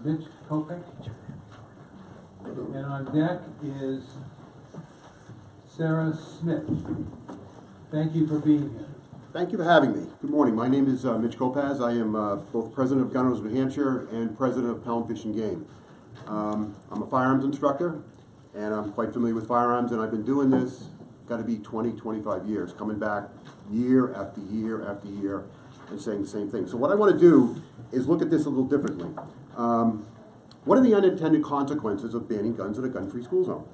Mitch, Kopacz. And on deck is Sarah Smith. Thank you for being here. Thank you for having me. Good morning. My name is Mitch Kopacz. I am both president of Gun Owners of New Hampshire and president of Pelham Fish and Game. I'm a firearms instructor, and I'm quite familiar with firearms, and I've been doing this, got to be 20, 25 years, coming back year after year after year and saying the same thing. So what I want to do is look at this a little differently. What are the unintended consequences of banning guns in a gun-free school zone?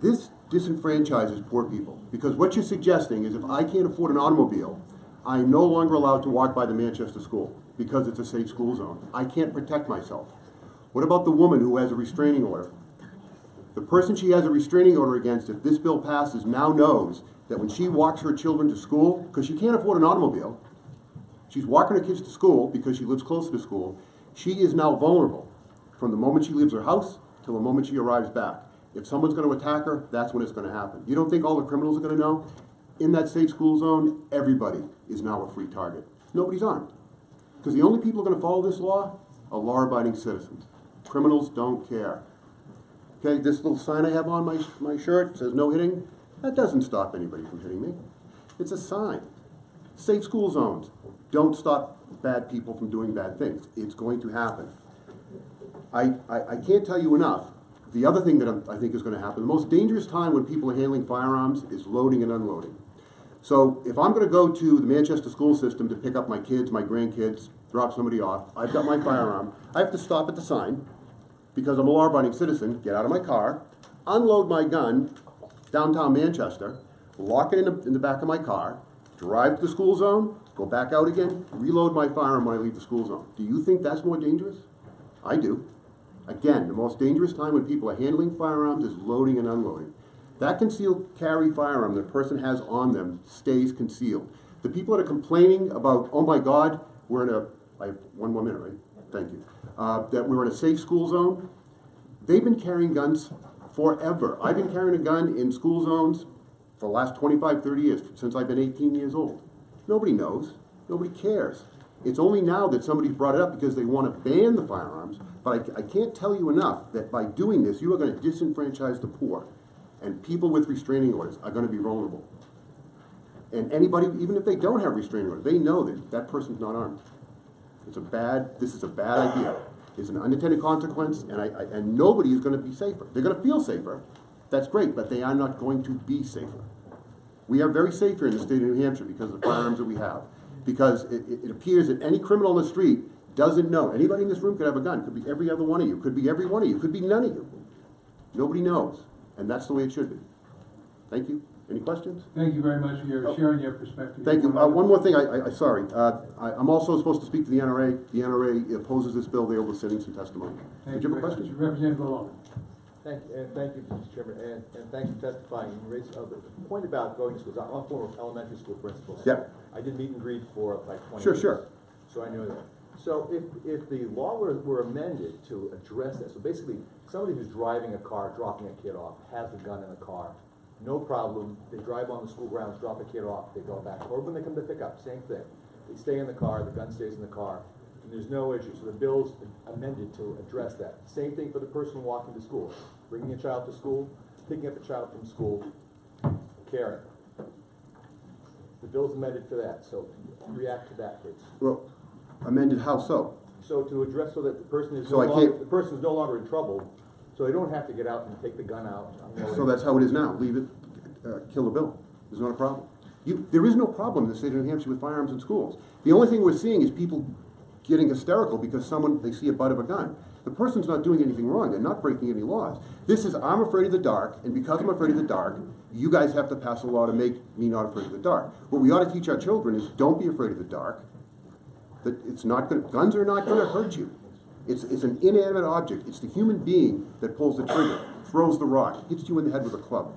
This disenfranchises poor people, because what you're suggesting is if I can't afford an automobile, I'm no longer allowed to walk by the Manchester school because it's a safe school zone. I can't protect myself. What about the woman who has a restraining order? The person she has a restraining order against, if this bill passes, now knows that when she walks her children to school, because she can't afford an automobile, she's walking her kids to school because she lives closer to school, she is now vulnerable from the moment she leaves her house till the moment she arrives back. If someone's going to attack her, that's when it's going to happen. You don't think all the criminals are going to know? In that safe school zone, everybody is now a free target. Nobody's armed. Because the only people who are going to follow this law are law-abiding citizens. Criminals don't care. Okay, this little sign I have on my shirt says no hitting. That doesn't stop anybody from hitting me. It's a sign. Safe school zones don't stop bad people from doing bad things. It's going to happen. I can't tell you enough. The other thing that I think is going to happen, the most dangerous time when people are handling firearms is loading and unloading. So if I'm going to go to the Manchester school system to pick up my kids, my grandkids, drop somebody off, I've got my firearm, I have to stop at the sign because I'm a law-abiding citizen, get out of my car, unload my gun downtown Manchester, lock it in the back of my car, drive to the school zone, go back out again, reload my firearm when I leave the school zone. Do you think that's more dangerous? I do. Again, the most dangerous time when people are handling firearms is loading and unloading. That concealed carry firearm that a person has on them stays concealed. The people that are complaining about, oh my God, we're in a, I have one more minute, right? Thank you. That we're in a safe school zone, they've been carrying guns forever. I've been carrying a gun in school zones for the last 25, 30 years, since I've been 18 years old. Nobody knows. Nobody cares. It's only now that somebody's brought it up because they want to ban the firearms, but I can't tell you enough that by doing this, you are going to disenfranchise the poor, and people with restraining orders are going to be vulnerable. And anybody, even if they don't have restraining orders, they know that that person's not armed. This is a bad idea. It's an unintended consequence, and nobody is going to be safer. They're going to feel safer. That's great, but they are not going to be safer. We are very safe here in the state of New Hampshire because of the firearms that we have. Because it appears that any criminal on the street doesn't know. Anybody in this room could have a gun. Could be every other one of you. Could be every one of you. Could be none of you. Nobody knows. And that's the way it should be. Thank you. Any questions? Thank you very much for sharing your perspective. Thank you. One more thing. Sorry. I'm also supposed to speak to the NRA. The NRA opposes this bill. They will be sending some testimony. Did you have a question? Representative Malone. Thank you, Mr. Chairman, and thank you for testifying. You raised the point about going to schools. I'm a former elementary school principal. So yep. I did meet and greet for like 20 years. Sure. So I know that. So if the law were amended to address that, so basically somebody who's driving a car, dropping a kid off, has a gun in the car, no problem. They drive on the school grounds, drop a kid off, they go back. Or when they come to pick up, same thing. They stay in the car, the gun stays in the car, and there's no issue. So the bill's amended to address that. Same thing for the person walking to school. Bringing a child to school, picking up a child from school, caring. The bill's amended for that, so react to that, please. Well, amended how so? So to address so that the person is the person is no longer in trouble, so they don't have to get out and take the gun out. So that's how it is now. Leave it, kill the bill. There's not a problem. There is no problem in the state of New Hampshire with firearms in schools. The only thing we're seeing is people getting hysterical because they see a butt of a gun. The person's not doing anything wrong. They're not breaking any laws. This is, I'm afraid of the dark, and because I'm afraid of the dark, you guys have to pass a law to make me not afraid of the dark. What we ought to teach our children is don't be afraid of the dark. That guns are not going to hurt you. It's an inanimate object. It's the human being that pulls the trigger, throws the rock, hits you in the head with a club.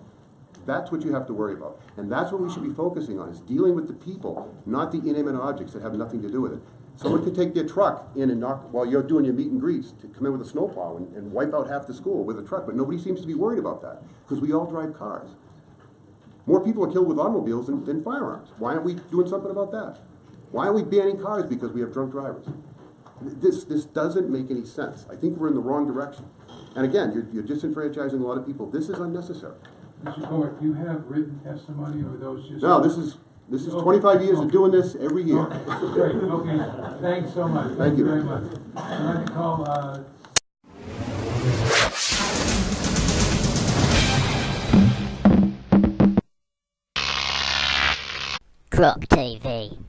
That's what you have to worry about. And that's what we should be focusing on, is dealing with the people, not the inanimate objects that have nothing to do with it. Someone could take their truck in and knock, while you're doing your meet and greets, to come in with a snowplow and wipe out half the school with a truck, but nobody seems to be worried about that, because we all drive cars. More people are killed with automobiles than firearms. Why aren't we doing something about that? Why are we banning cars because we have drunk drivers? This doesn't make any sense. I think we're in the wrong direction. And again, you're disenfranchising a lot of people. This is unnecessary. Mr. Kopacz, do you have written testimony, or are those just? No, this is 25 years of doing this every year. Okay, great, okay, thanks so much. Thank you. Very much. I'd like to call, Croc TV.